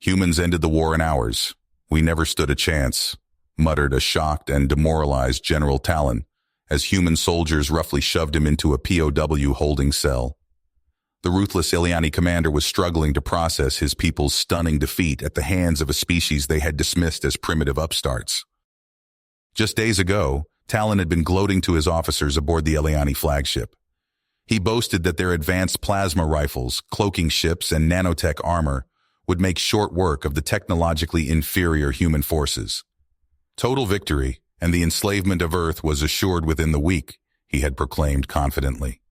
Humans ended the war in hours. We never stood a chance, muttered a shocked and demoralized General Talon, as human soldiers roughly shoved him into a POW holding cell. The ruthless Ileani commander was struggling to process his people's stunning defeat at the hands of a species they had dismissed as primitive upstarts. Just days ago, Talon had been gloating to his officers aboard the Ileani flagship. He boasted that their advanced plasma rifles, cloaking ships, and nanotech armor would make short work of the technologically inferior human forces. Total victory and the enslavement of Earth was assured within the week, he had proclaimed confidently.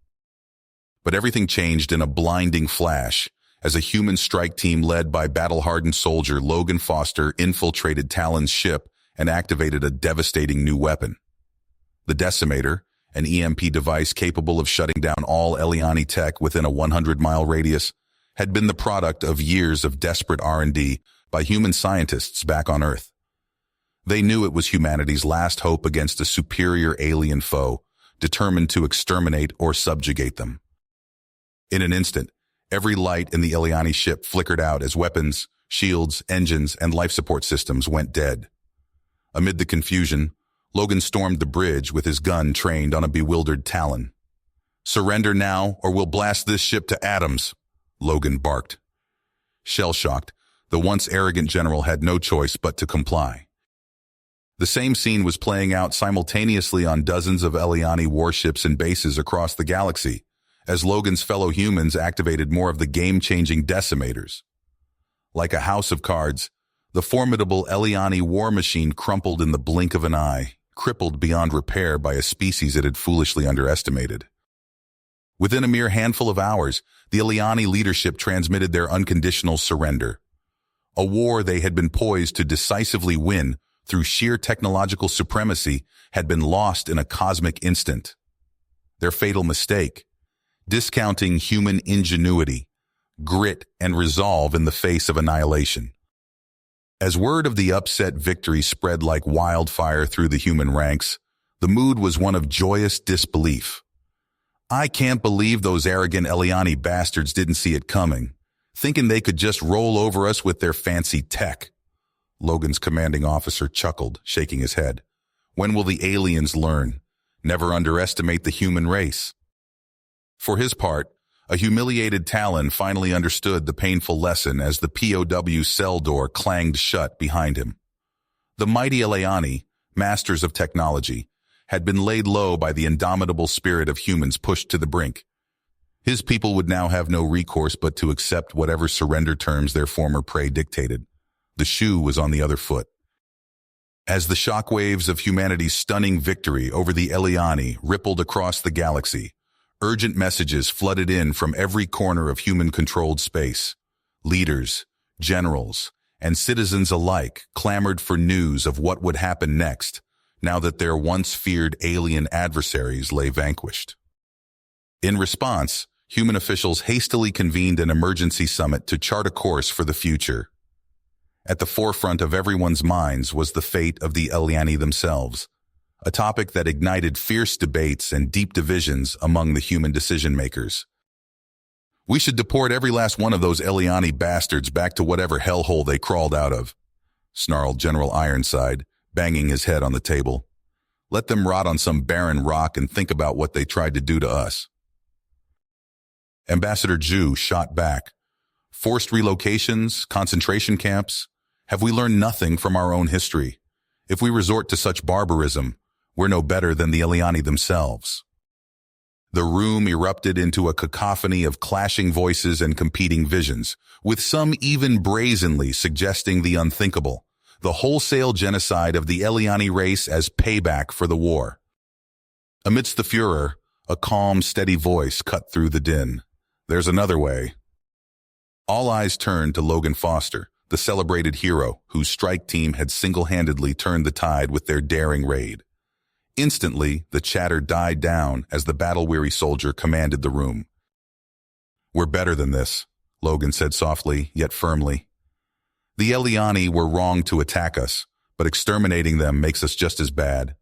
But everything changed in a blinding flash as a human strike team led by battle-hardened soldier Logan Foster infiltrated Talon's ship and activated a devastating new weapon. The Decimator, an EMP device capable of shutting down all Ileani tech within a 100-mile radius, had been the product of years of desperate R&D by human scientists back on Earth. They knew it was humanity's last hope against a superior alien foe, determined to exterminate or subjugate them. In an instant, every light in the Ileani ship flickered out as weapons, shields, engines, and life support systems went dead. Amid the confusion, Logan stormed the bridge with his gun trained on a bewildered Talon. "Surrender now, or we'll blast this ship to atoms," Logan barked. Shell-shocked, the once arrogant general had no choice but to comply. The same scene was playing out simultaneously on dozens of Ileani warships and bases across the galaxy, as Logan's fellow humans activated more of the game-changing decimators. Like a house of cards, the formidable Ileani war machine crumpled in the blink of an eye, crippled beyond repair by a species it had foolishly underestimated. Within a mere handful of hours, the Ileani leadership transmitted their unconditional surrender. A war they had been poised to decisively win through sheer technological supremacy had been lost in a cosmic instant. Their fatal mistake, discounting human ingenuity, grit, and resolve in the face of annihilation. As word of the upset victory spread like wildfire through the human ranks, the mood was one of joyous disbelief. "I can't believe those arrogant Ileani bastards didn't see it coming, thinking they could just roll over us with their fancy tech." Logan's commanding officer chuckled, shaking his head. "When will the aliens learn? Never underestimate the human race." For his part, a humiliated Talon finally understood the painful lesson as the POW cell door clanged shut behind him. The mighty Ileani, masters of technology, had been laid low by the indomitable spirit of humans pushed to the brink. His people would now have no recourse but to accept whatever surrender terms their former prey dictated. The shoe was on the other foot. As the shockwaves of humanity's stunning victory over the Ileani rippled across the galaxy, urgent messages flooded in from every corner of human-controlled space. Leaders, generals, and citizens alike clamored for news of what would happen next, now that their once-feared alien adversaries lay vanquished. In response, human officials hastily convened an emergency summit to chart a course for the future. At the forefront of everyone's minds was the fate of the Ileani themselves, a topic that ignited fierce debates and deep divisions among the human decision-makers. "We should deport every last one of those Ileani bastards back to whatever hellhole they crawled out of," snarled General Ironside, banging his head on the table. "Let them rot on some barren rock and think about what they tried to do to us." Ambassador Zhu shot back. "Forced relocations, concentration camps. Have we learned nothing from our own history? If we resort to such barbarism, we're no better than the Ileani themselves." The room erupted into a cacophony of clashing voices and competing visions, with some even brazenly suggesting the unthinkable, the wholesale genocide of the Ileani race as payback for the war. Amidst the furor, a calm, steady voice cut through the din. "There's another way." All eyes turned to Logan Foster, the celebrated hero whose strike team had single-handedly turned the tide with their daring raid. Instantly, the chatter died down as the battle-weary soldier commanded the room. "We're better than this," Logan said softly, yet firmly. "The Ileani were wrong to attack us, but exterminating them makes us just as bad.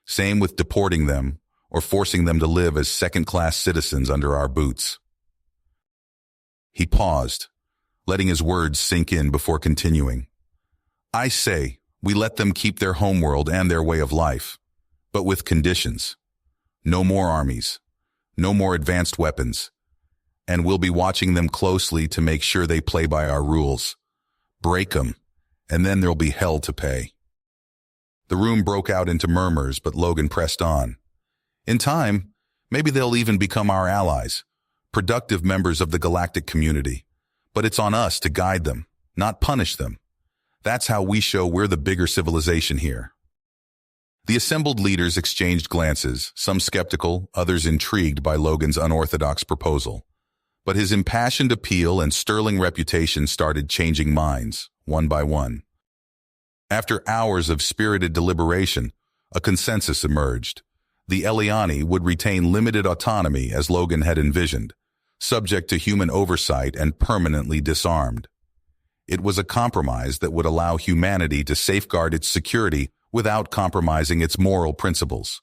Same with deporting them, or forcing them to live as second-class citizens under our boots." He paused, letting his words sink in before continuing. I say, we let them keep their homeworld and their way of life, but with conditions. No more armies, no more advanced weapons, and we'll be watching them closely to make sure they play by our rules. Break them, and then there'll be hell to pay. The room broke out into murmurs, but Logan pressed on. In time, maybe they'll even become our allies, productive members of the galactic community. But it's on us to guide them, not punish them. That's how we show we're the bigger civilization here. The assembled leaders exchanged glances, some skeptical, others intrigued by Logan's unorthodox proposal. But his impassioned appeal and sterling reputation started changing minds, one by one. After hours of spirited deliberation, a consensus emerged. The Eliani would retain limited autonomy as Logan had envisioned, subject to human oversight and permanently disarmed. It was a compromise that would allow humanity to safeguard its security without compromising its moral principles.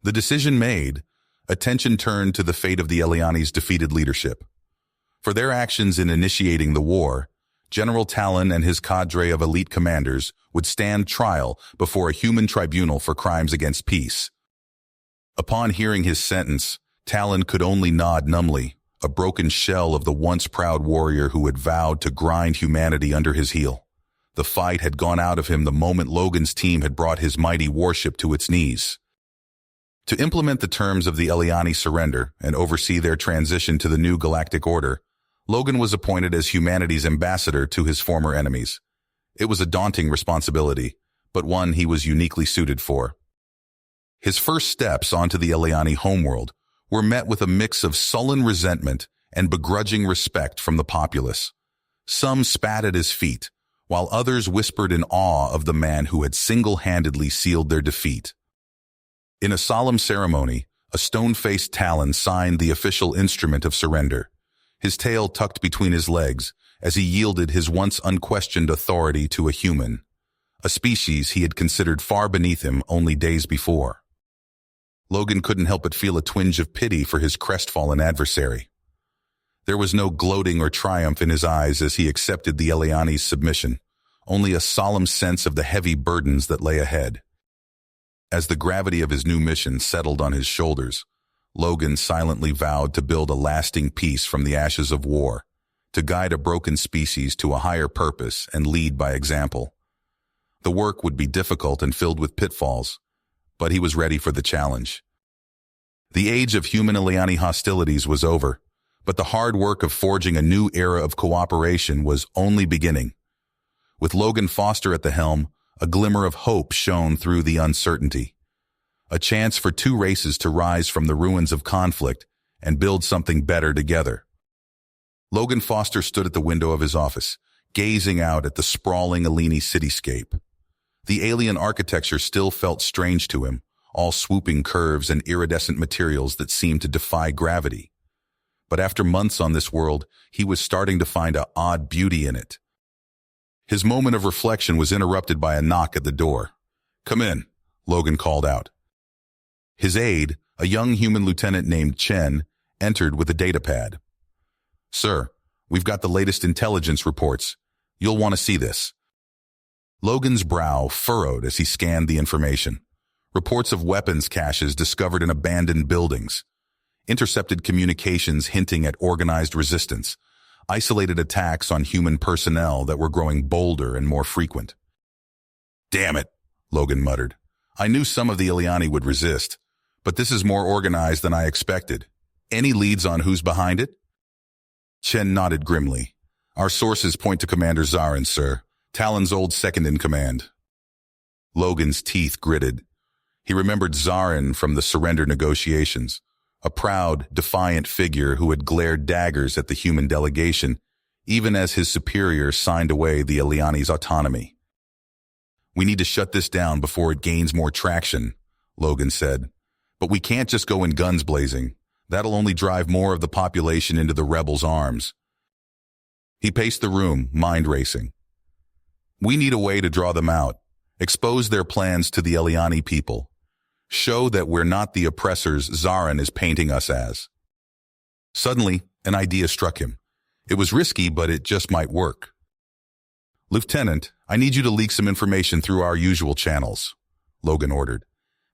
The decision made, attention turned to the fate of the Eliani's defeated leadership. For their actions in initiating the war, General Talon and his cadre of elite commanders would stand trial before a human tribunal for crimes against peace. Upon hearing his sentence, Talon could only nod numbly, a broken shell of the once proud warrior who had vowed to grind humanity under his heel. The fight had gone out of him the moment Logan's team had brought his mighty warship to its knees. To implement the terms of the Eliani surrender and oversee their transition to the new galactic order, Logan was appointed as humanity's ambassador to his former enemies. It was a daunting responsibility, but one he was uniquely suited for. His first steps onto the Eliani homeworld were met with a mix of sullen resentment and begrudging respect from the populace. Some spat at his feet, while others whispered in awe of the man who had single-handedly sealed their defeat. In a solemn ceremony, a stone-faced Talon signed the official instrument of surrender, his tail tucked between his legs as he yielded his once unquestioned authority to a human, a species he had considered far beneath him only days before. Logan couldn't help but feel a twinge of pity for his crestfallen adversary. There was no gloating or triumph in his eyes as he accepted the Eliani's submission, only a solemn sense of the heavy burdens that lay ahead. As the gravity of his new mission settled on his shoulders, Logan silently vowed to build a lasting peace from the ashes of war, to guide a broken species to a higher purpose and lead by example. The work would be difficult and filled with pitfalls, but he was ready for the challenge. The age of human Eliani hostilities was over, but the hard work of forging a new era of cooperation was only beginning. With Logan Foster at the helm, a glimmer of hope shone through the uncertainty. A chance for two races to rise from the ruins of conflict and build something better together. Logan Foster stood at the window of his office, gazing out at the sprawling Eliani cityscape. The alien architecture still felt strange to him, all swooping curves and iridescent materials that seemed to defy gravity. But after months on this world, he was starting to find an odd beauty in it. His moment of reflection was interrupted by a knock at the door. "Come in," Logan called out. His aide, a young human lieutenant named Chen, entered with a datapad. "Sir, we've got the latest intelligence reports. You'll want to see this." Logan's brow furrowed as he scanned the information. Reports of weapons caches discovered in abandoned buildings, intercepted communications hinting at organized resistance, isolated attacks on human personnel that were growing bolder and more frequent. "Damn it," Logan muttered. "I knew some of the Eliani would resist, but this is more organized than I expected. Any leads on who's behind it?" Chen nodded grimly. "Our sources point to Commander Zarin, sir, Talon's old second-in-command." Logan's teeth gritted. He remembered Zarin from the surrender negotiations, a proud, defiant figure who had glared daggers at the human delegation, even as his superiors signed away the Eliani's autonomy. "We need to shut this down before it gains more traction," Logan said. "But we can't just go in guns blazing. That'll only drive more of the population into the rebels' arms." He paced the room, mind racing. "We need a way to draw them out, expose their plans to the Eliani people. Show that we're not the oppressors Zarin is painting us as." Suddenly, an idea struck him. It was risky, but it just might work. "Lieutenant, I need you to leak some information through our usual channels," Logan ordered.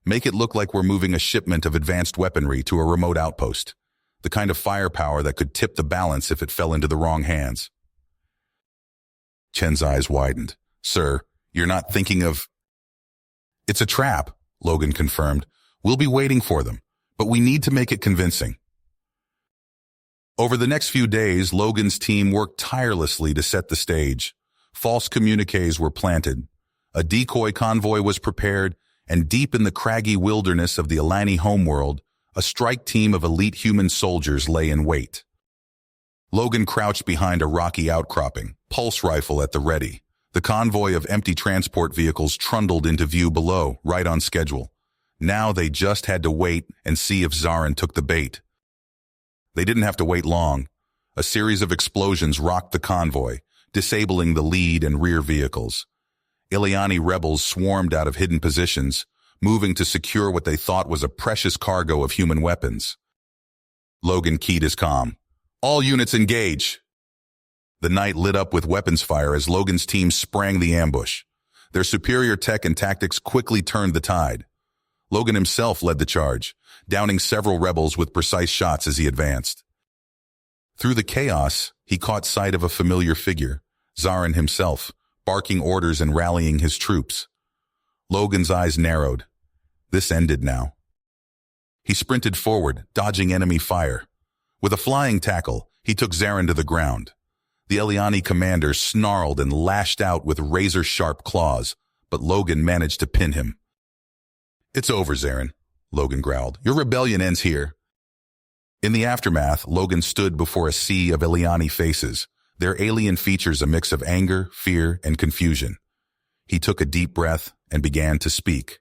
"Make it look like we're moving a shipment of advanced weaponry to a remote outpost, the kind of firepower that could tip the balance if it fell into the wrong hands." Chen's eyes widened. "Sir, you're not thinking of—" "It's a trap," Logan confirmed. "We'll be waiting for them, but we need to make it convincing." Over the next few days, Logan's team worked tirelessly to set the stage. False communiques were planted. A decoy convoy was prepared, and deep in the craggy wilderness of the Alani homeworld, a strike team of elite human soldiers lay in wait. Logan crouched behind a rocky outcropping, pulse rifle at the ready. The convoy of empty transport vehicles trundled into view below, right on schedule. Now they just had to wait and see if Zarin took the bait. They didn't have to wait long. A series of explosions rocked the convoy, disabling the lead and rear vehicles. Ileani rebels swarmed out of hidden positions, moving to secure what they thought was a precious cargo of human weapons. Logan keyed his comm. "All units engage." The night lit up with weapons fire as Logan's team sprang the ambush. Their superior tech and tactics quickly turned the tide. Logan himself led the charge, downing several rebels with precise shots as he advanced. Through the chaos, he caught sight of a familiar figure, Zarin himself, barking orders and rallying his troops. Logan's eyes narrowed. This ended now. He sprinted forward, dodging enemy fire. With a flying tackle, he took Zarin to the ground. The Eliani commander snarled and lashed out with razor-sharp claws, but Logan managed to pin him. "It's over, Zarin," Logan growled. "Your rebellion ends here." In the aftermath, Logan stood before a sea of Eliani faces, their alien features a mix of anger, fear, and confusion. He took a deep breath and began to speak.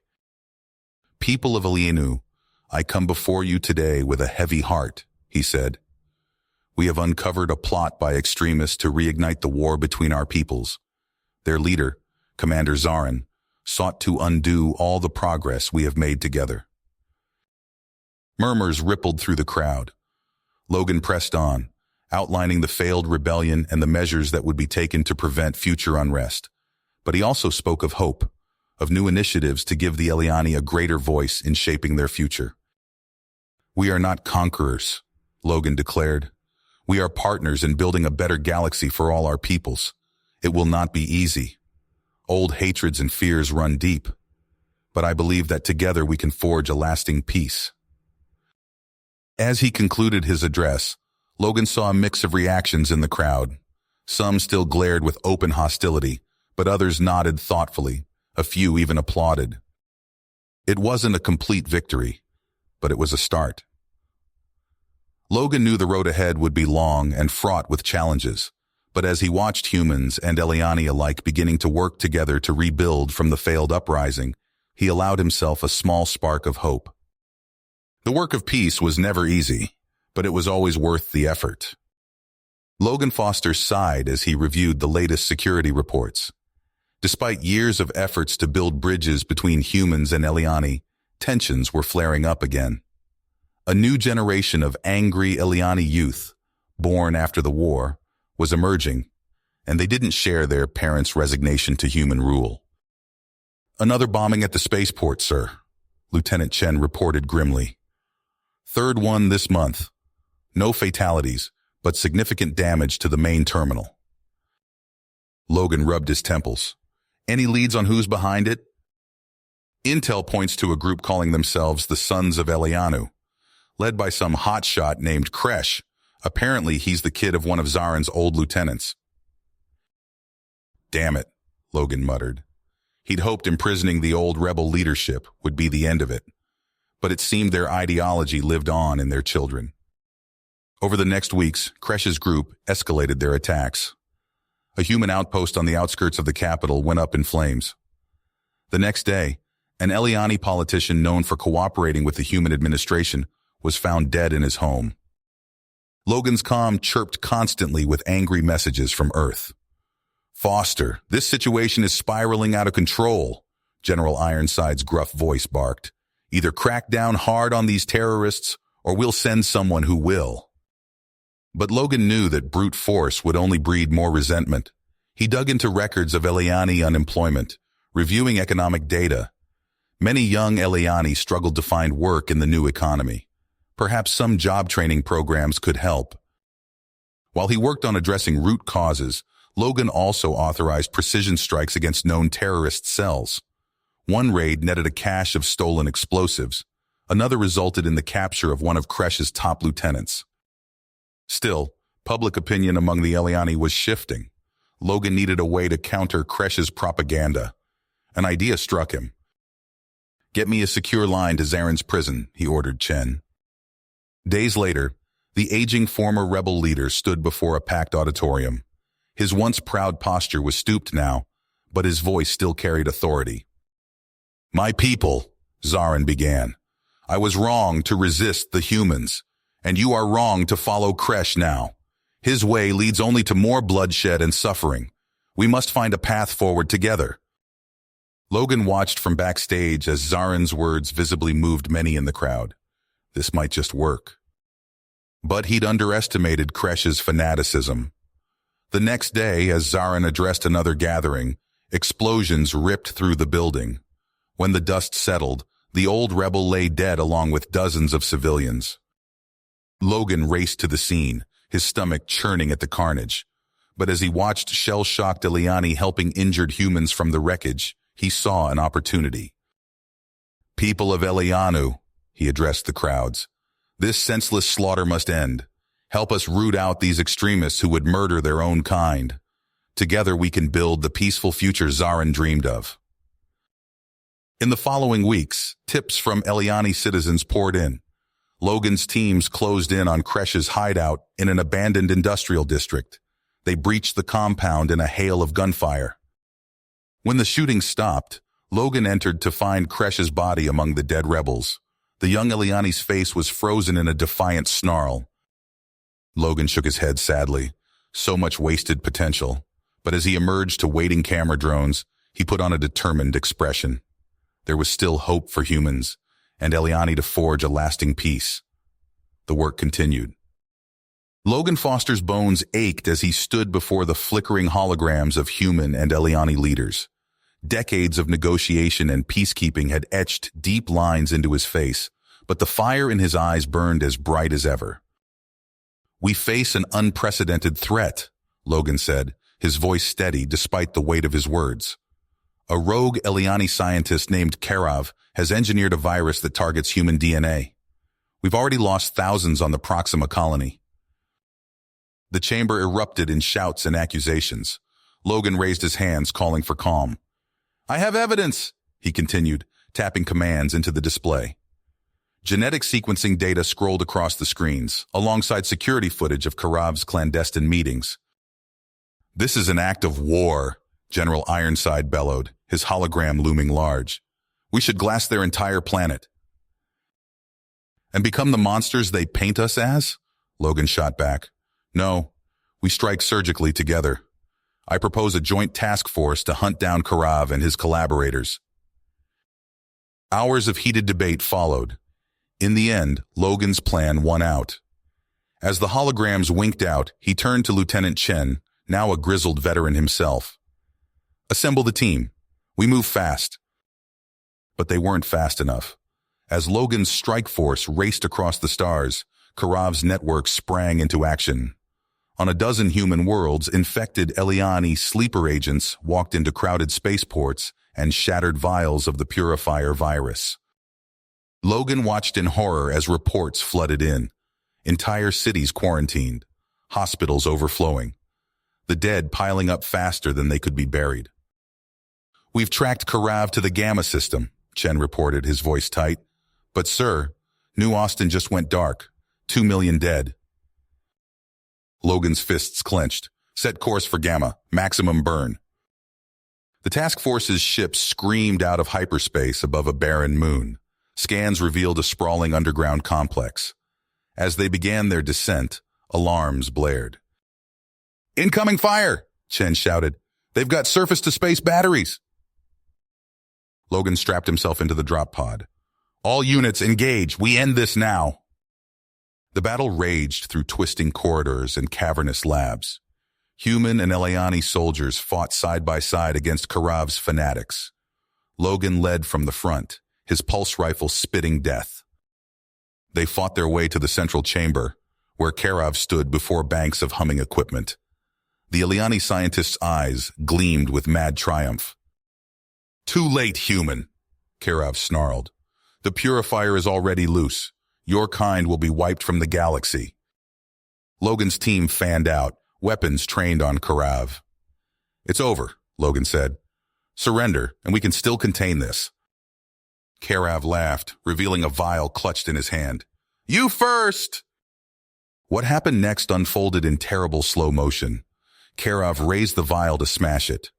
"People of Elianu, I come before you today with a heavy heart," he said. "We have uncovered a plot by extremists to reignite the war between our peoples. Their leader, Commander Zarin, sought to undo all the progress we have made together." Murmurs rippled through the crowd. Logan pressed on, outlining the failed rebellion and the measures that would be taken to prevent future unrest. But he also spoke of hope, of new initiatives to give the Eliani a greater voice in shaping their future. "We are not conquerors," Logan declared. "We are partners in building a better galaxy for all our peoples. It will not be easy. Old hatreds and fears run deep. But I believe that together we can forge a lasting peace." As he concluded his address, Logan saw a mix of reactions in the crowd. Some still glared with open hostility, but others nodded thoughtfully. A few even applauded. It wasn't a complete victory, but it was a start. Logan knew the road ahead would be long and fraught with challenges, but as he watched humans and Eliani alike beginning to work together to rebuild from the failed uprising, he allowed himself a small spark of hope. The work of peace was never easy, but it was always worth the effort. Logan Foster sighed as he reviewed the latest security reports. Despite years of efforts to build bridges between humans and Eliani, tensions were flaring up again. A new generation of angry Eliani youth, born after the war, was emerging, and they didn't share their parents' resignation to human rule. "Another bombing at the spaceport, sir," Lieutenant Chen reported grimly. "Third one this month. No fatalities, but significant damage to the main terminal." Logan rubbed his temples. "Any leads on who's behind it?" "Intel points to a group calling themselves the Sons of Elianu, led by some hotshot named Kresh. Apparently he's the kid of one of Zarin's old lieutenants." "Damn it," Logan muttered. He'd hoped imprisoning the old rebel leadership would be the end of it, but it seemed their ideology lived on in their children. Over the next weeks, Kresh's group escalated their attacks. A human outpost on the outskirts of the capital went up in flames. The next day, an Eliani politician known for cooperating with the human administration was found dead in his home. Logan's comm chirped constantly with angry messages from Earth. "Foster, this situation is spiraling out of control," General Ironside's gruff voice barked. "Either crack down hard on these terrorists, or we'll send someone who will." But Logan knew that brute force would only breed more resentment. He dug into records of Eliani unemployment, reviewing economic data. Many young Eliani struggled to find work in the new economy. Perhaps some job training programs could help. While he worked on addressing root causes, Logan also authorized precision strikes against known terrorist cells. One raid netted a cache of stolen explosives. Another resulted in the capture of one of Kresh's top lieutenants. Still, public opinion among the Eliani was shifting. Logan needed a way to counter Kresh's propaganda. An idea struck him. "Get me a secure line to Zaren's prison," he ordered Chen. Days later, the aging former rebel leader stood before a packed auditorium. His once proud posture was stooped now, but his voice still carried authority. "My people," Zaren began, "I was wrong to resist the humans, and you are wrong to follow Kresh now. His way leads only to more bloodshed and suffering. We must find a path forward together." Logan watched from backstage as Zaren's words visibly moved many in the crowd. This might just work. But he'd underestimated Kresh's fanaticism. The next day, as Zaren addressed another gathering, explosions ripped through the building. When the dust settled, the old rebel lay dead along with dozens of civilians. Logan raced to the scene, his stomach churning at the carnage. But as he watched shell-shocked Eliani helping injured humans from the wreckage, he saw an opportunity. "People of Elianu," he addressed the crowds, "this senseless slaughter must end. Help us root out these extremists who would murder their own kind. Together we can build the peaceful future Zaren dreamed of." In the following weeks, tips from Eliani citizens poured in. Logan's teams closed in on Kresh's hideout in an abandoned industrial district. They breached the compound in a hail of gunfire. When the shooting stopped, Logan entered to find Kresh's body among the dead rebels. The young Eliani's face was frozen in a defiant snarl. Logan shook his head sadly. So much wasted potential. But as he emerged to waiting camera drones, he put on a determined expression. There was still hope for humans, and Eliani to forge a lasting peace. The work continued. Logan Foster's bones ached as he stood before the flickering holograms of human and Eliani leaders. Decades of negotiation and peacekeeping had etched deep lines into his face, but the fire in his eyes burned as bright as ever. "We face an unprecedented threat," Logan said, his voice steady despite the weight of his words. "A rogue Eliani scientist named Karav has engineered a virus that targets human DNA. We've already lost thousands on the Proxima colony." The chamber erupted in shouts and accusations. Logan raised his hands, calling for calm. "I have evidence," he continued, tapping commands into the display. Genetic sequencing data scrolled across the screens, alongside security footage of Karav's clandestine meetings. "This is an act of war," General Ironside bellowed, his hologram looming large. "We should glass their entire planet." "And become the monsters they paint us as?" Logan shot back. "No, we strike surgically together. I propose a joint task force to hunt down Karav and his collaborators." Hours of heated debate followed. In the end, Logan's plan won out. As the holograms winked out, he turned to Lieutenant Chen, now a grizzled veteran himself. "Assemble the team. We move fast." But they weren't fast enough. As Logan's strike force raced across the stars, Karav's network sprang into action. On a dozen human worlds, infected Eliani sleeper agents walked into crowded spaceports and shattered vials of the purifier virus. Logan watched in horror as reports flooded in. Entire cities quarantined, hospitals overflowing, the dead piling up faster than they could be buried. "We've tracked Karav to the Gamma system," Chen reported, his voice tight. "But sir, New Austin just went dark. 2 million dead." Logan's fists clenched. "Set course for Gamma. Maximum burn." The task force's ship screamed out of hyperspace above a barren moon. Scans revealed a sprawling underground complex. As they began their descent, alarms blared. "Incoming fire!" Chen shouted. "They've got surface-to-space batteries!" Logan strapped himself into the drop pod. "All units engage. We end this now." The battle raged through twisting corridors and cavernous labs. Human and Eliani soldiers fought side by side against Karav's fanatics. Logan led from the front, his pulse rifle spitting death. They fought their way to the central chamber, where Karav stood before banks of humming equipment. The Eliani scientist's eyes gleamed with mad triumph. "Too late, human," Karav snarled. "The purifier is already loose. Your kind will be wiped from the galaxy." Logan's team fanned out, weapons trained on Karav. "It's over," Logan said. "Surrender, and we can still contain this." Karav laughed, revealing a vial clutched in his hand. "You first!" What happened next unfolded in terrible slow motion. Karav raised the vial to smash it.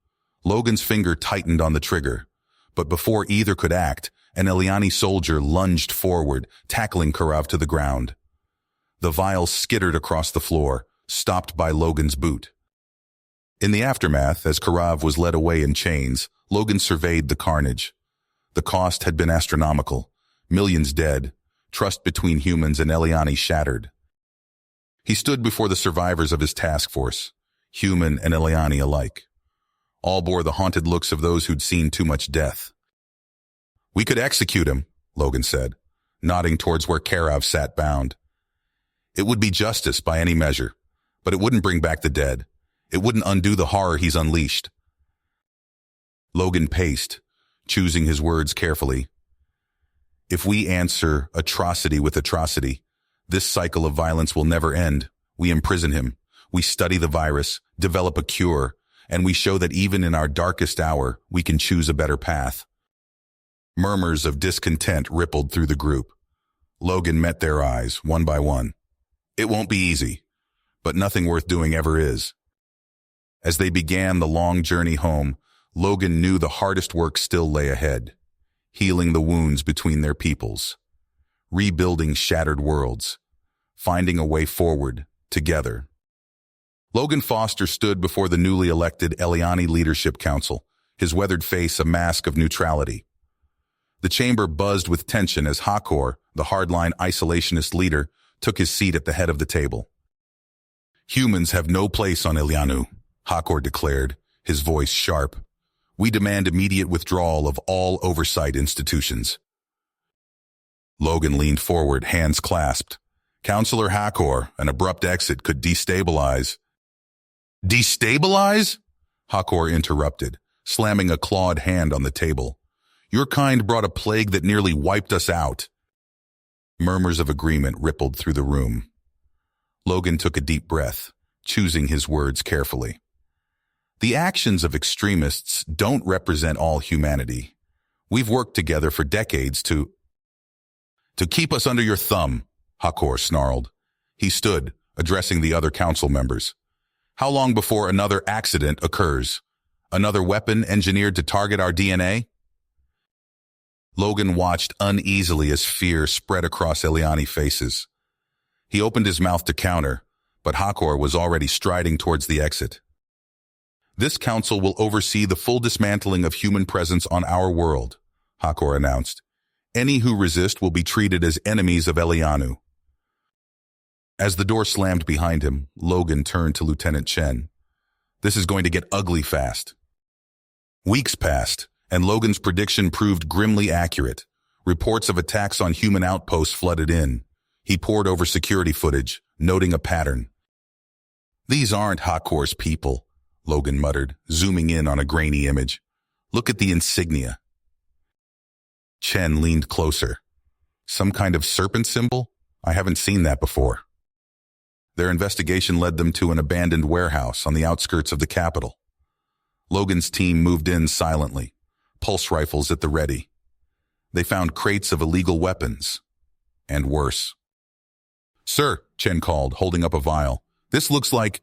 Logan's finger tightened on the trigger, but before either could act, an Eliani soldier lunged forward, tackling Karav to the ground. The vial skittered across the floor, stopped by Logan's boot. In the aftermath, as Karav was led away in chains, Logan surveyed the carnage. The cost had been astronomical. Millions dead, trust between humans and Eliani shattered. He stood before the survivors of his task force, human and Eliani alike. All bore the haunted looks of those who'd seen too much death. "We could execute him," Logan said, nodding towards where Karav sat bound. "It would be justice by any measure, but it wouldn't bring back the dead. It wouldn't undo the horror he's unleashed." Logan paced, choosing his words carefully. "If we answer atrocity with atrocity, this cycle of violence will never end. We imprison him. We study the virus, develop a cure, and we show that even in our darkest hour, we can choose a better path." Murmurs of discontent rippled through the group. Logan met their eyes, one by one. "It won't be easy, but nothing worth doing ever is." As they began the long journey home, Logan knew the hardest work still lay ahead, healing the wounds between their peoples, rebuilding shattered worlds, finding a way forward, together. Logan Foster stood before the newly elected Eliani Leadership Council, his weathered face a mask of neutrality. The chamber buzzed with tension as Hakor, the hardline isolationist leader, took his seat at the head of the table. "Humans have no place on Elianu," Hakor declared, his voice sharp. "We demand immediate withdrawal of all oversight institutions." Logan leaned forward, hands clasped. "Counselor Hakor, an abrupt exit could destabilize." "Destabilize?" Hakor interrupted, slamming a clawed hand on the table. "Your kind brought a plague that nearly wiped us out." Murmurs of agreement rippled through the room. Logan took a deep breath, choosing his words carefully. "The actions of extremists don't represent all humanity. We've worked together for decades to keep us under your thumb," Hakor snarled. He stood, addressing the other council members. "How long before another accident occurs? Another weapon engineered to target our DNA?" Logan watched uneasily as fear spread across Eliani faces. He opened his mouth to counter, but Hakor was already striding towards the exit. "This council will oversee the full dismantling of human presence on our world," Hakor announced. "Any who resist will be treated as enemies of Elianu." As the door slammed behind him, Logan turned to Lieutenant Chen. "This is going to get ugly fast." Weeks passed, and Logan's prediction proved grimly accurate. Reports of attacks on human outposts flooded in. He pored over security footage, noting a pattern. "These aren't Hakor's people," Logan muttered, zooming in on a grainy image. "Look at the insignia." Chen leaned closer. "Some kind of serpent symbol? I haven't seen that before." Their investigation led them to an abandoned warehouse on the outskirts of the capital. Logan's team moved in silently, pulse rifles at the ready. They found crates of illegal weapons, and worse. "Sir," Chen called, holding up a vial. "This looks like—"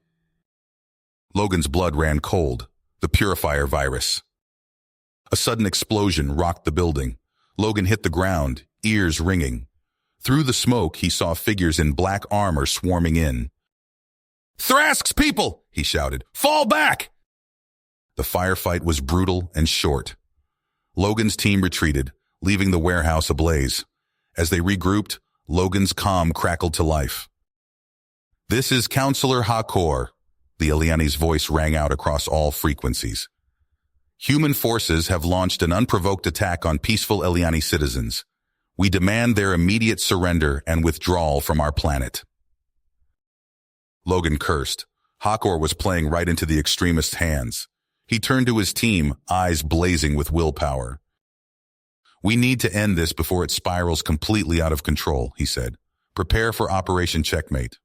Logan's blood ran cold. The purifier virus. A sudden explosion rocked the building. Logan hit the ground, ears ringing. Through the smoke, he saw figures in black armor swarming in. "Thrask's people!" he shouted. "Fall back!" The firefight was brutal and short. Logan's team retreated, leaving the warehouse ablaze. As they regrouped, Logan's comm crackled to life. "This is Counselor Hakor." The Eliani's voice rang out across all frequencies. "Human forces have launched an unprovoked attack on peaceful Eliani citizens. We demand their immediate surrender and withdrawal from our planet." Logan cursed. Hakor was playing right into the extremist's hands. He turned to his team, eyes blazing with willpower. "We need to end this before it spirals completely out of control," he said. "Prepare for Operation Checkmate."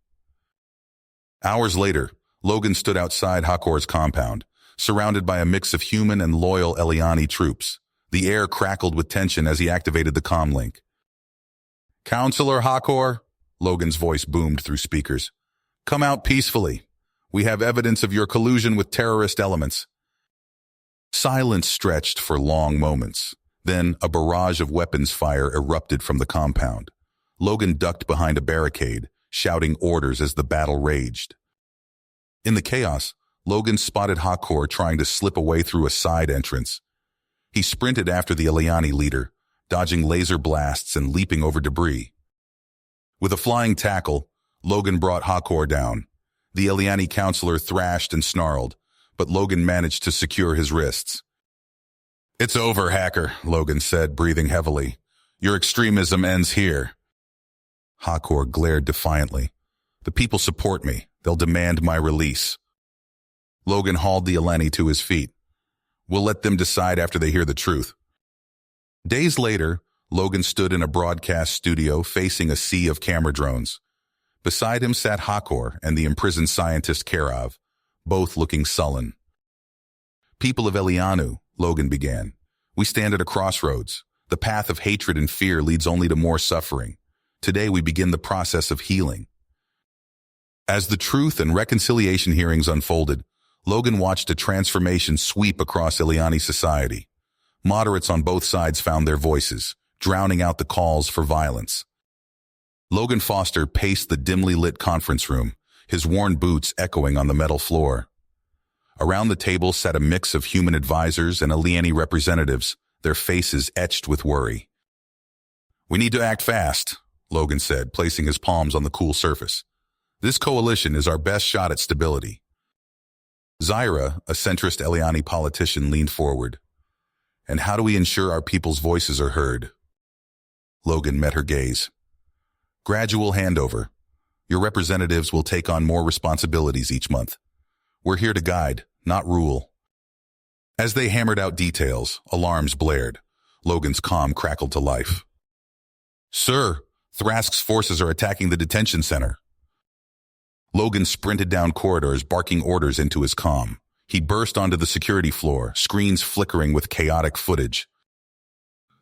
Hours later, Logan stood outside Hakor's compound, surrounded by a mix of human and loyal Eliani troops. The air crackled with tension as he activated the comm link. "Counselor Hakor," Logan's voice boomed through speakers. "Come out peacefully. We have evidence of your collusion with terrorist elements." Silence stretched for long moments. Then a barrage of weapons fire erupted from the compound. Logan ducked behind a barricade, shouting orders as the battle raged. In the chaos, Logan spotted Hakor trying to slip away through a side entrance. He sprinted after the Eliani leader, dodging laser blasts and leaping over debris. With a flying tackle, Logan brought Hakor down. The Eliani counselor thrashed and snarled, but Logan managed to secure his wrists. "It's over, hacker," Logan said, breathing heavily. "Your extremism ends here." Hakor glared defiantly. "The people support me. They'll demand my release." Logan hauled the Eliani to his feet. "We'll let them decide after they hear the truth." Days later, Logan stood in a broadcast studio facing a sea of camera drones. Beside him sat Hakor and the imprisoned scientist Karav, both looking sullen. "People of Elianu," Logan began, "we stand at a crossroads. The path of hatred and fear leads only to more suffering. Today we begin the process of healing." As the truth and reconciliation hearings unfolded, Logan watched a transformation sweep across Eliani society. Moderates on both sides found their voices, drowning out the calls for violence. Logan Foster paced the dimly lit conference room, his worn boots echoing on the metal floor. Around the table sat a mix of human advisors and Eliani representatives, their faces etched with worry. "We need to act fast," Logan said, placing his palms on the cool surface. "This coalition is our best shot at stability." Zaira, a centrist Eliani politician, leaned forward. "And how do we ensure our people's voices are heard?" Logan met her gaze. "Gradual handover. Your representatives will take on more responsibilities each month. We're here to guide, not rule." As they hammered out details, alarms blared. Logan's comm crackled to life. "Sir, Thrask's forces are attacking the detention center." Logan sprinted down corridors, barking orders into his comm. He burst onto the security floor, screens flickering with chaotic footage.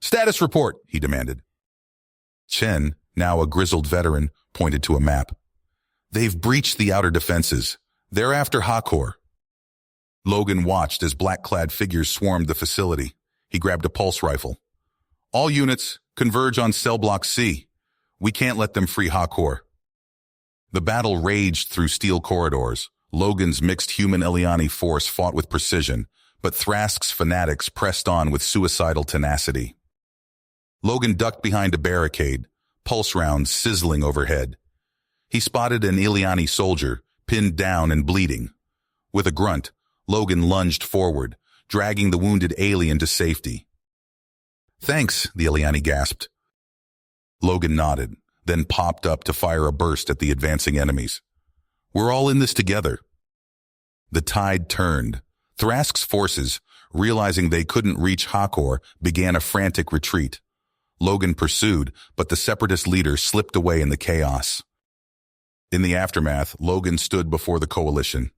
"Status report," he demanded. Chen, now a grizzled veteran, pointed to a map. "They've breached the outer defenses. They're after Hakor." Logan watched as black-clad figures swarmed the facility. He grabbed a pulse rifle. "All units, converge on cell block C. We can't let them free Hakor." The battle raged through steel corridors. Logan's mixed human Eliani force fought with precision, but Thrask's fanatics pressed on with suicidal tenacity. Logan ducked behind a barricade, pulse rounds sizzling overhead. He spotted an Eliani soldier, pinned down and bleeding. With a grunt, Logan lunged forward, dragging the wounded alien to safety. "Thanks," the Eliani gasped. Logan nodded, then popped up to fire a burst at the advancing enemies. "We're all in this together." The tide turned. Thrask's forces, realizing they couldn't reach Hakor, began a frantic retreat. Logan pursued, but the separatist leader slipped away in the chaos. In the aftermath, Logan stood before the coalition.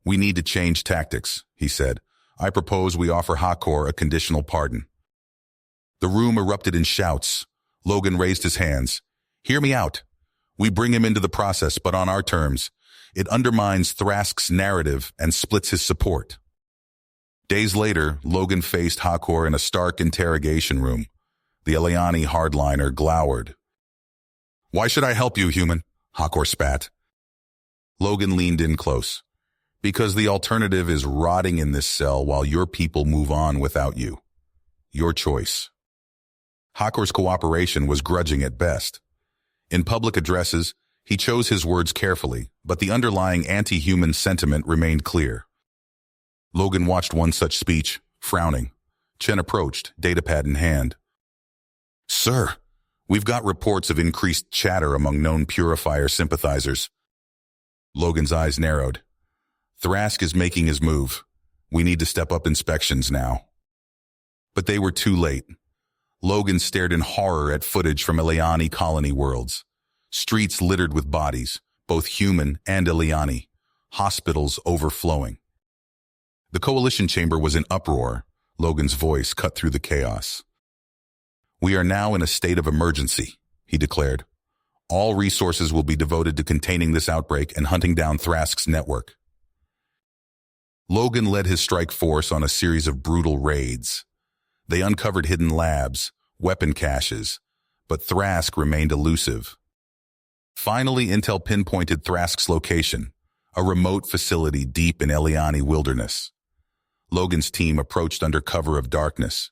"We need to change tactics," he said. "I propose we offer Hakor a conditional pardon." The room erupted in shouts. Logan raised his hands. "Hear me out. We bring him into the process, but on our terms. It undermines Thrask's narrative and splits his support." Days later, Logan faced Hakor in a stark interrogation room. The Eliani hardliner glowered. "Why should I help you, human?" Hakor spat. Logan leaned in close. "Because the alternative is rotting in this cell while your people move on without you. Your choice." Hakor's cooperation was grudging at best. In public addresses, he chose his words carefully, but the underlying anti-human sentiment remained clear. Logan watched one such speech, frowning. Chen approached, datapad in hand. "Sir, we've got reports of increased chatter among known Purifier sympathizers." Logan's eyes narrowed. "Thrask is making his move. We need to step up inspections now." But they were too late. Logan stared in horror at footage from Ileani colony worlds. Streets littered with bodies, both human and Ileani. Hospitals overflowing. The Coalition chamber was in uproar. Logan's voice cut through the chaos. "We are now in a state of emergency," he declared. "All resources will be devoted to containing this outbreak and hunting down Thrask's network." Logan led his strike force on a series of brutal raids. They uncovered hidden labs, weapon caches, but Thrask remained elusive. Finally, intel pinpointed Thrask's location, a remote facility deep in Ileani wilderness. Logan's team approached under cover of darkness.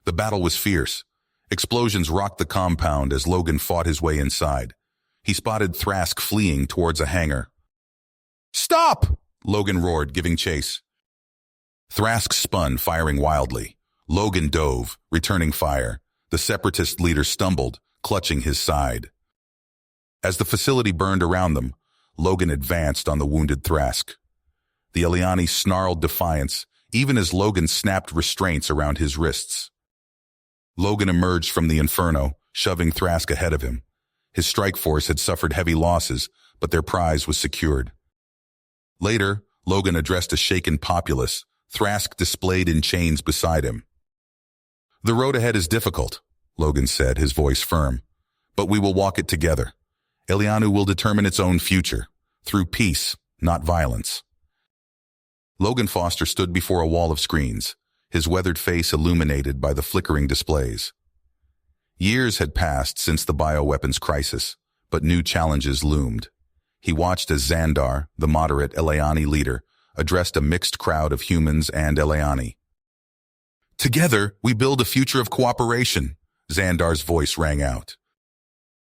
The battle was fierce. Explosions rocked the compound as Logan fought his way inside. He spotted Thrask fleeing towards a hangar. "Stop!" Logan roared, giving chase. Thrask spun, firing wildly. Logan dove, returning fire. The Separatist leader stumbled, clutching his side. As the facility burned around them, Logan advanced on the wounded Thrask. The Ileani snarled defiance, even as Logan snapped restraints around his wrists. Logan emerged from the inferno, shoving Thrask ahead of him. His strike force had suffered heavy losses, but their prize was secured. Later, Logan addressed a shaken populace, Thrask displayed in chains beside him. "The road ahead is difficult," Logan said, his voice firm, "but we will walk it together. Ileani will determine its own future, through peace, not violence." Logan Foster stood before a wall of screens, his weathered face illuminated by the flickering displays. Years had passed since the bioweapons crisis, but new challenges loomed. He watched as Xandar, the moderate Ileani leader, addressed a mixed crowd of humans and Ileani. "Together, we build a future of cooperation," Xandar's voice rang out.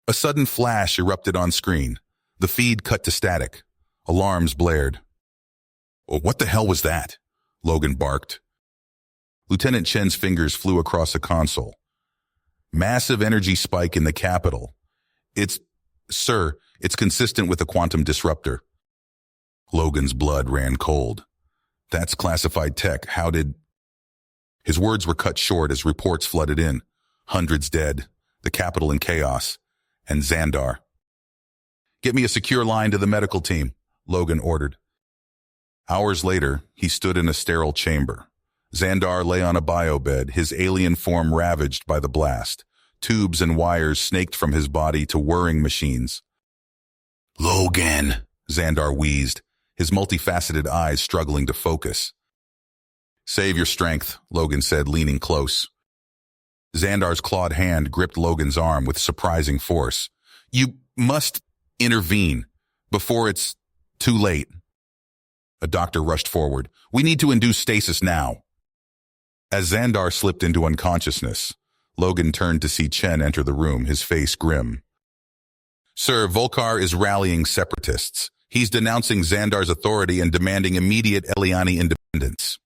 A sudden flash erupted on screen. The feed cut to static. Alarms blared. "What the hell was that?" Logan barked. Lieutenant Chen's fingers flew across a console. "Massive energy spike in the capital. Sir, it's consistent with a quantum disruptor." Logan's blood ran cold. "That's classified tech. How did—" His words were cut short as reports flooded in. Hundreds dead, the capital in chaos, and Xandar. "Get me a secure line to the medical team," Logan ordered. Hours later, he stood in a sterile chamber. Xandar lay on a biobed, his alien form ravaged by the blast. Tubes and wires snaked from his body to whirring machines. "Logan," Xandar wheezed, his multifaceted eyes struggling to focus. "Save your strength," Logan said, leaning close. Xandar's clawed hand gripped Logan's arm with surprising force. "You must intervene before it's too late." A doctor rushed forward. "We need to induce stasis now." As Xandar slipped into unconsciousness, Logan turned to see Chen enter the room, his face grim. "Sir, Volkar is rallying separatists. He's denouncing Xandar's authority and demanding immediate Ileani independence."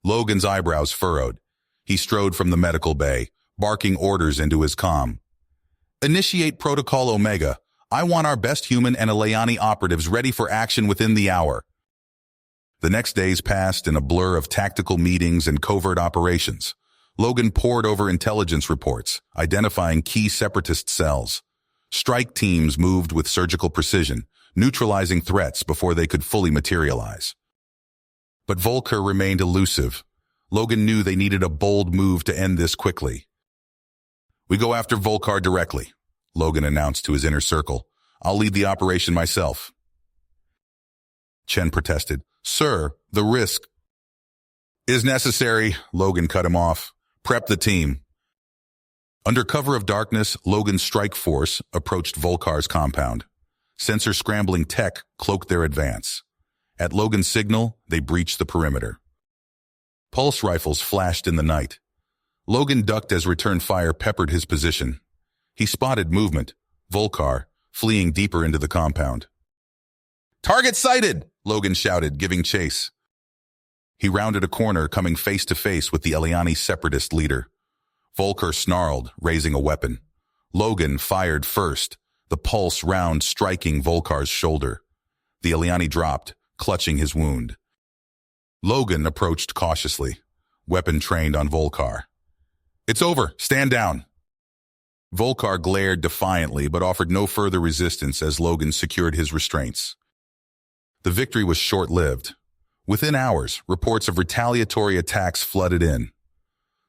Logan's eyebrows furrowed. He strode from the medical bay, barking orders into his comm. "Initiate Protocol Omega. I want our best human and Ileani operatives ready for action within the hour." The next days passed in a blur of tactical meetings and covert operations. Logan pored over intelligence reports, identifying key separatist cells. Strike teams moved with surgical precision, neutralizing threats before they could fully materialize. But Volker remained elusive. Logan knew they needed a bold move to end this quickly. "We go after Volkar directly," Logan announced to his inner circle. "I'll lead the operation myself." Chen protested. "Sir, the risk is necessary," Logan cut him off. "Prep the team." Under cover of darkness, Logan's strike force approached Volkar's compound. Sensor-scrambling tech cloaked their advance. At Logan's signal, they breached the perimeter. Pulse rifles flashed in the night. Logan ducked as return fire peppered his position. He spotted movement, Volcar, fleeing deeper into the compound. "Target sighted!" Logan shouted, giving chase. He rounded a corner, coming face to face with the Eliani separatist leader. Volcar snarled, raising a weapon. Logan fired first, the pulse round striking Volcar's shoulder. The Eliani dropped, clutching his wound. Logan approached cautiously, weapon trained on Volcar. "It's over. Stand down." Volcar glared defiantly but offered no further resistance as Logan secured his restraints. The victory was short-lived. Within hours, reports of retaliatory attacks flooded in.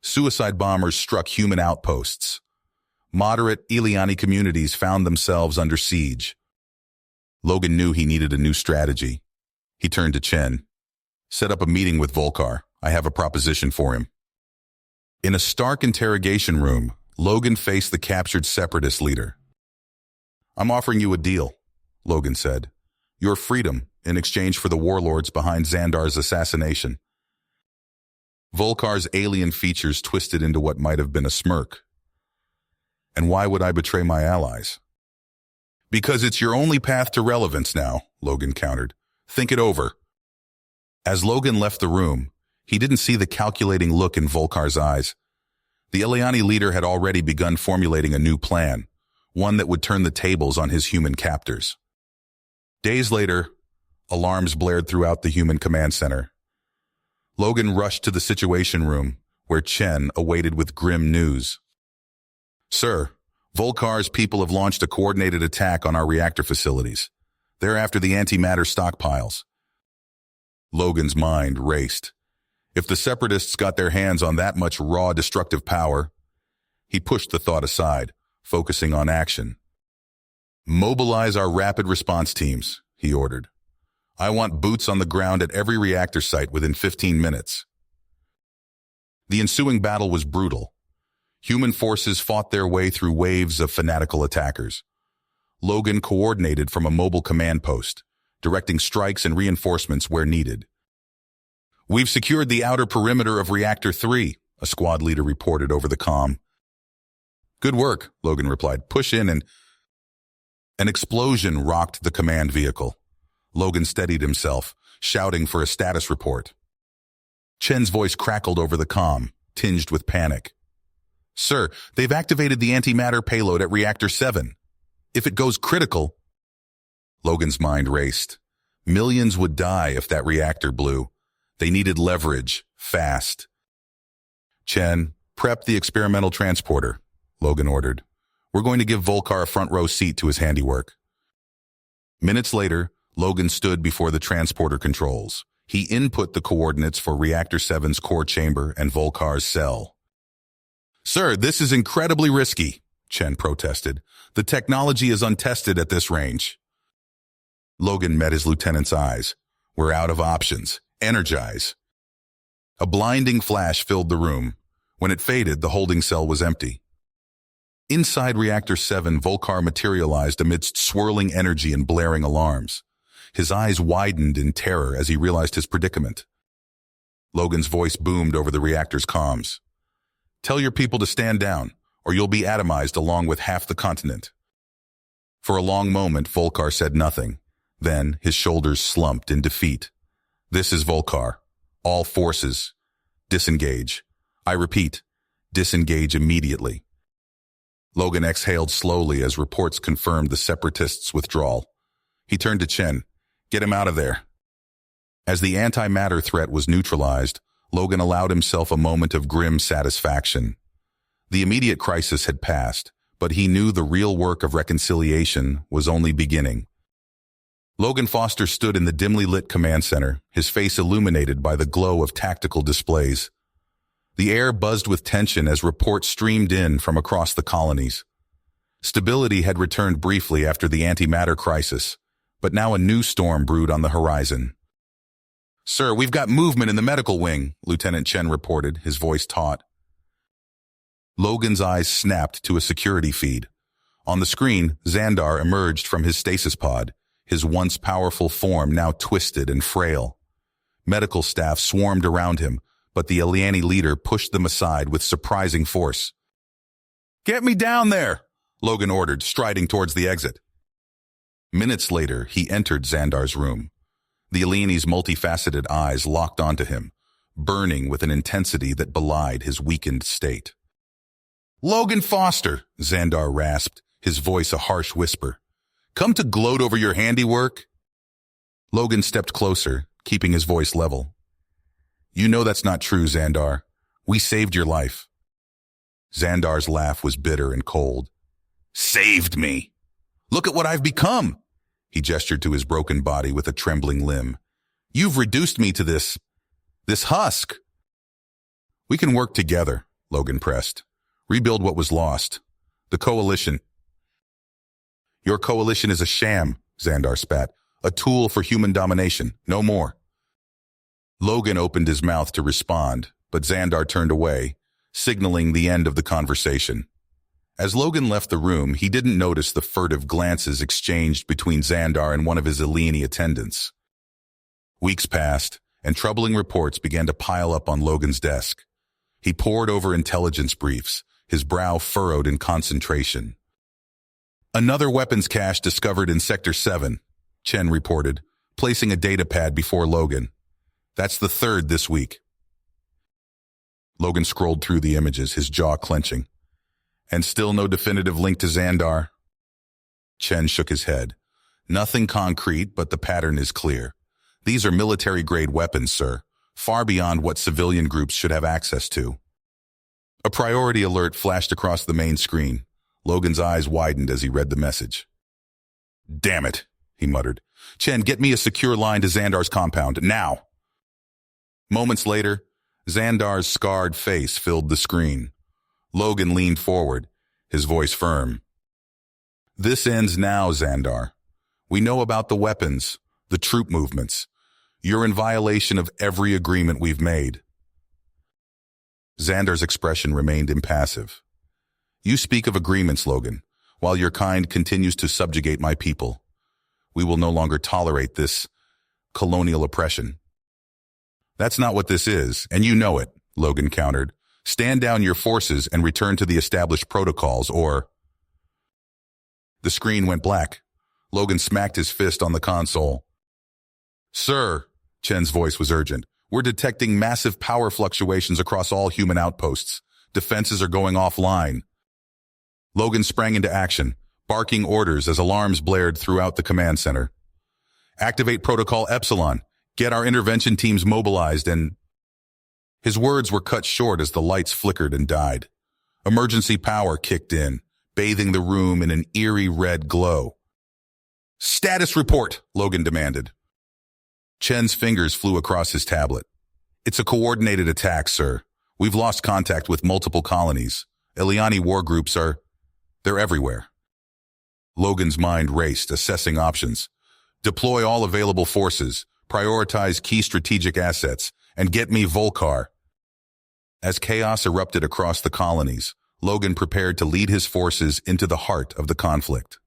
Suicide bombers struck human outposts. Moderate Eliani communities found themselves under siege. Logan knew he needed a new strategy. He turned to Chen. "Set up a meeting with Volcar. I have a proposition for him." In a stark interrogation room, Logan faced the captured separatist leader. "I'm offering you a deal," Logan said. "Your freedom in exchange for the warlords behind Xandar's assassination." Volcar's alien features twisted into what might have been a smirk. "And why would I betray my allies?" "Because it's your only path to relevance now," Logan countered. "Think it over." As Logan left the room, he didn't see the calculating look in Volcar's eyes. The Eliani leader had already begun formulating a new plan, one that would turn the tables on his human captors. Days later, alarms blared throughout the human command center. Logan rushed to the situation room, where Chen awaited with grim news. "Sir, Volcar's people have launched a coordinated attack on our reactor facilities. They're after the antimatter stockpiles." Logan's mind raced. If the separatists got their hands on that much raw destructive power, he pushed the thought aside, focusing on action. "Mobilize our rapid response teams," he ordered. "I want boots on the ground at every reactor site within 15 minutes. The ensuing battle was brutal. Human forces fought their way through waves of fanatical attackers. Logan coordinated from a mobile command post, directing strikes and reinforcements where needed. "We've secured the outer perimeter of Reactor 3, a squad leader reported over the comm. "Good work," Logan replied. "Push in and—" An explosion rocked the command vehicle. Logan steadied himself, shouting for a status report. Chen's voice crackled over the comm, tinged with panic. "Sir, they've activated the antimatter payload at Reactor 7. If it goes critical—" Logan's mind raced. Millions would die if that reactor blew. They needed leverage, fast. "Chen, prep the experimental transporter," Logan ordered. "We're going to give Volcar a front-row seat to his handiwork." Minutes later, Logan stood before the transporter controls. He input the coordinates for Reactor 7's core chamber and Volcar's cell. "Sir, this is incredibly risky," Chen protested. "The technology is untested at this range." Logan met his lieutenant's eyes. "We're out of options. Energize." A blinding flash filled the room. When it faded, the holding cell was empty. Inside Reactor 7, Volcar materialized amidst swirling energy and blaring alarms. His eyes widened in terror as he realized his predicament. Logan's voice boomed over the reactor's comms. "Tell your people to stand down, or you'll be atomized along with half the continent." For a long moment, Volcar said nothing. Then his shoulders slumped in defeat. "This is Volcar. All forces. Disengage. I repeat, disengage immediately." Logan exhaled slowly as reports confirmed the separatists' withdrawal. He turned to Chen. "Get him out of there." As the antimatter threat was neutralized, Logan allowed himself a moment of grim satisfaction. The immediate crisis had passed, but he knew the real work of reconciliation was only beginning. Logan Foster stood in the dimly lit command center, his face illuminated by the glow of tactical displays. The air buzzed with tension as reports streamed in from across the colonies. Stability had returned briefly after the antimatter crisis, but now a new storm brewed on the horizon. "Sir, we've got movement in the medical wing," Lieutenant Chen reported, his voice taut. Logan's eyes snapped to a security feed. On the screen, Xandar emerged from his stasis pod, his once powerful form now twisted and frail. Medical staff swarmed around him, but the Eliani leader pushed them aside with surprising force. "Get me down there!" Logan ordered, striding towards the exit. Minutes later, he entered Xandar's room. The aliene's multifaceted eyes locked onto him, burning with an intensity that belied his weakened state. "Logan Foster," Xandar rasped, his voice a harsh whisper. "Come to gloat over your handiwork?" Logan stepped closer, keeping his voice level. "You know that's not true, Xandar. We saved your life." Xandar's laugh was bitter and cold. "Saved me? Look at what I've become!" He gestured to his broken body with a trembling limb. "You've reduced me to this husk." "We can work together," Logan pressed. "Rebuild what was lost. The coalition." "Your coalition is a sham," Xandar spat. "A tool for human domination, no more." Logan opened his mouth to respond, but Xandar turned away, signaling the end of the conversation. As Logan left the room, he didn't notice the furtive glances exchanged between Xandar and one of his Aleni attendants. Weeks passed, and troubling reports began to pile up on Logan's desk. He pored over intelligence briefs, his brow furrowed in concentration. "Another weapons cache discovered in Sector 7, Chen reported, placing a data pad before Logan. "That's the third this week." Logan scrolled through the images, his jaw clenching. "And still no definitive link to Xandar?" Chen shook his head. "Nothing concrete, but the pattern is clear. These are military-grade weapons, sir, far beyond what civilian groups should have access to." A priority alert flashed across the main screen. Logan's eyes widened as he read the message. "Damn it," he muttered. "Chen, get me a secure line to Xandar's compound, now!" Moments later, Xandar's scarred face filled the screen. Logan leaned forward, his voice firm. "This ends now, Xandar. We know about the weapons, the troop movements. You're in violation of every agreement we've made." Xandar's expression remained impassive. "You speak of agreements, Logan, while your kind continues to subjugate my people. We will no longer tolerate this colonial oppression." "That's not what this is, and you know it," Logan countered. "Stand down your forces and return to the established protocols, or—" The screen went black. Logan smacked his fist on the console. "Sir," Chen's voice was urgent, "we're detecting massive power fluctuations across all human outposts. Defenses are going offline." Logan sprang into action, barking orders as alarms blared throughout the command center. "Activate Protocol Epsilon. Get our intervention teams mobilized and—" His words were cut short as the lights flickered and died. Emergency power kicked in, bathing the room in an eerie red glow. "Status report," Logan demanded. Chen's fingers flew across his tablet. "It's a coordinated attack, sir. We've lost contact with multiple colonies. Eliani war groups they're everywhere." Logan's mind raced, assessing options. "Deploy all available forces, prioritize key strategic assets, and get me Volcar." As chaos erupted across the colonies, Logan prepared to lead his forces into the heart of the conflict.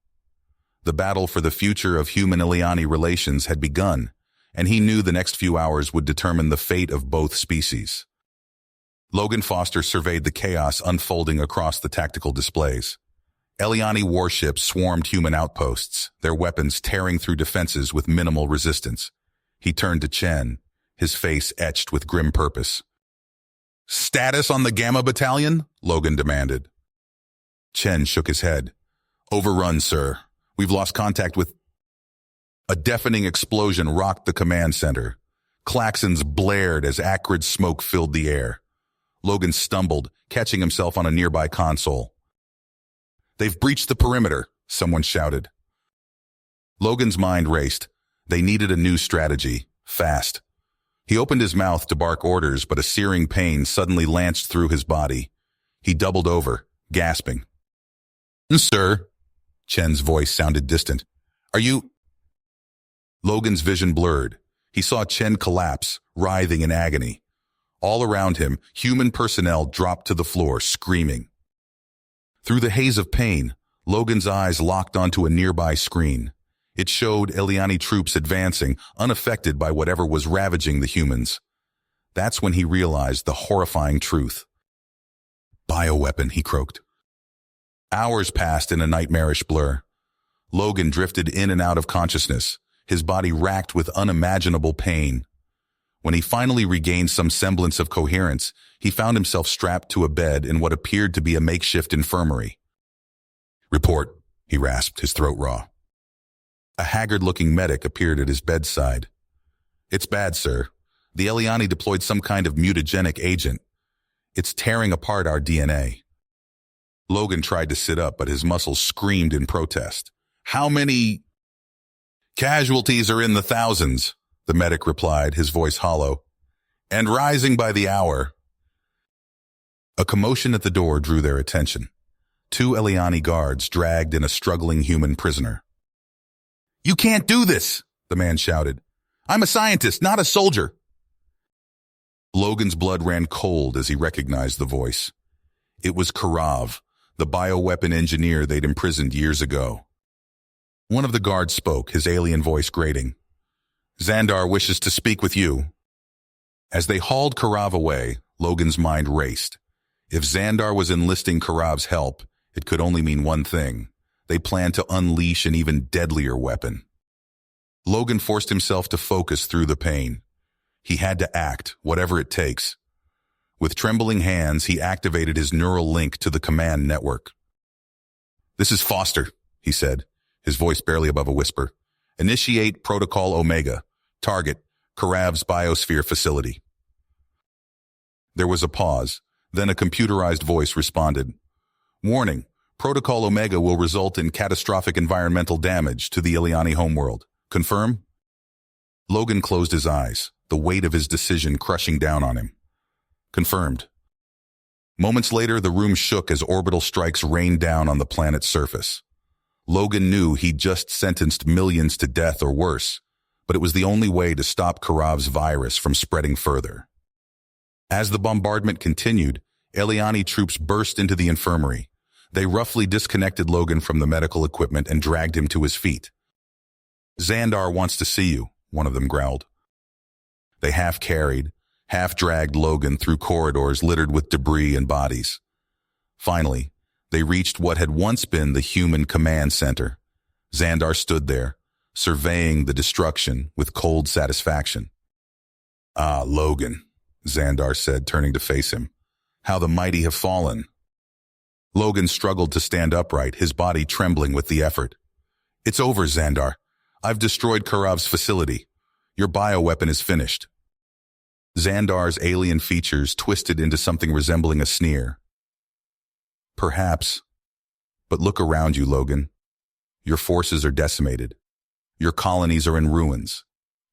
The battle for the future of human-Eliani relations had begun, and he knew the next few hours would determine the fate of both species. Logan Foster surveyed the chaos unfolding across the tactical displays. Eliani warships swarmed human outposts, their weapons tearing through defenses with minimal resistance. He turned to Chen, his face etched with grim purpose. "Status on the Gamma Battalion?" Logan demanded. Chen shook his head. "Overrun, sir. We've lost contact with—" A deafening explosion rocked the command center. Klaxons blared as acrid smoke filled the air. Logan stumbled, catching himself on a nearby console. "They've breached the perimeter," someone shouted. Logan's mind raced. They needed a new strategy, fast. He opened his mouth to bark orders, but a searing pain suddenly lanced through his body. He doubled over, gasping. "Sir?" Chen's voice sounded distant. "Are you—" Logan's vision blurred. He saw Chen collapse, writhing in agony. All around him, human personnel dropped to the floor, screaming. Through the haze of pain, Logan's eyes locked onto a nearby screen. It showed Eliani troops advancing, unaffected by whatever was ravaging the humans. That's when he realized the horrifying truth. "Bioweapon," he croaked. Hours passed in a nightmarish blur. Logan drifted in and out of consciousness, his body racked with unimaginable pain. When he finally regained some semblance of coherence, he found himself strapped to a bed in what appeared to be a makeshift infirmary. "Report," he rasped, his throat raw. A haggard-looking medic appeared at his bedside. "It's bad, sir. The Eliani deployed some kind of mutagenic agent. It's tearing apart our DNA." Logan tried to sit up, but his muscles screamed in protest. "How many casualties are in the thousands?" the medic replied, his voice hollow. "And rising by the hour." A commotion at the door drew their attention. 2 Eliani guards dragged in a struggling human prisoner. "You can't do this," the man shouted. "I'm a scientist, not a soldier." Logan's blood ran cold as he recognized the voice. It was Karav, the bioweapon engineer they'd imprisoned years ago. One of the guards spoke, his alien voice grating. "Xandar wishes to speak with you." As they hauled Karav away, Logan's mind raced. If Xandar was enlisting Karav's help, it could only mean one thing. They planned to unleash an even deadlier weapon. Logan forced himself to focus through the pain. He had to act, whatever it takes. With trembling hands, he activated his neural link to the command network. "This is Foster," he said, his voice barely above a whisper. "Initiate Protocol Omega. Target, Karav's biosphere facility." There was a pause, then a computerized voice responded. "Warning, Protocol Omega will result in catastrophic environmental damage to the Eliani homeworld. Confirm?" Logan closed his eyes, the weight of his decision crushing down on him. "Confirmed." Moments later, the room shook as orbital strikes rained down on the planet's surface. Logan knew he'd just sentenced millions to death or worse, but it was the only way to stop Karav's virus from spreading further. As the bombardment continued, Eliani troops burst into the infirmary. They roughly disconnected Logan from the medical equipment and dragged him to his feet. "Xandar wants to see you," one of them growled. They half-carried, half-dragged Logan through corridors littered with debris and bodies. Finally, they reached what had once been the human command center. Xandar stood there, surveying the destruction with cold satisfaction. "Ah, Logan," Xandar said, turning to face him. "How the mighty have fallen." Logan struggled to stand upright, his body trembling with the effort. "It's over, Xandar. I've destroyed Karav's facility. Your bioweapon is finished." Xandar's alien features twisted into something resembling a sneer. "Perhaps. But look around you, Logan. Your forces are decimated. Your colonies are in ruins.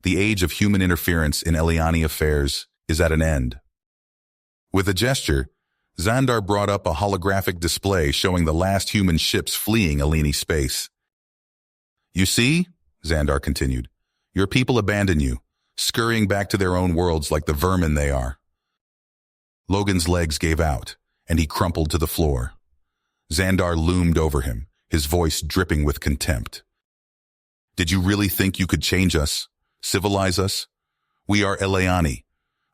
The age of human interference in Eliani affairs is at an end." With a gesture, Xandar brought up a holographic display showing the last human ships fleeing Eliani space. "You see," Xandar continued, "your people abandon you, scurrying back to their own worlds like the vermin they are." Logan's legs gave out, and he crumpled to the floor. Xandar loomed over him, his voice dripping with contempt. "Did you really think you could change us, civilize us? We are Eliani.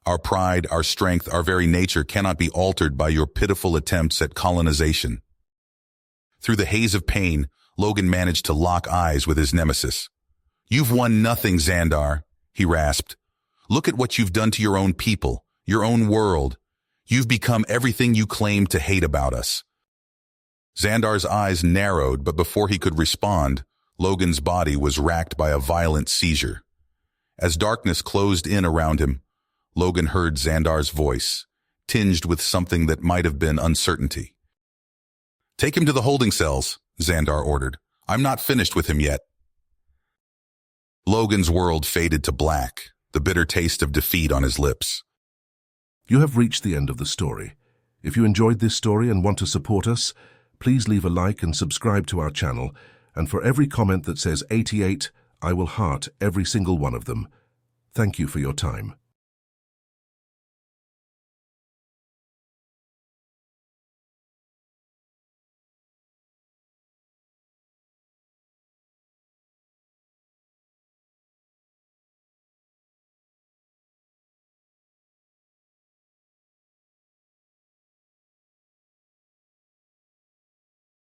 Our pride, our strength, our very nature cannot be altered by your pitiful attempts at colonization." Through the haze of pain, Logan managed to lock eyes with his nemesis. "You've won nothing, Xandar," he rasped. "Look at what you've done to your own people, your own world. You've become everything you claimed to hate about us." Xandar's eyes narrowed, but before he could respond, Logan's body was racked by a violent seizure. As darkness closed in around him, Logan heard Xandar's voice, tinged with something that might have been uncertainty. "Take him to the holding cells," Xandar ordered. "I'm not finished with him yet." Logan's world faded to black, the bitter taste of defeat on his lips. You have reached the end of the story. If you enjoyed this story and want to support us, please leave a like and subscribe to our channel, and for every comment that says 88, I will heart every single one of them. Thank you for your time.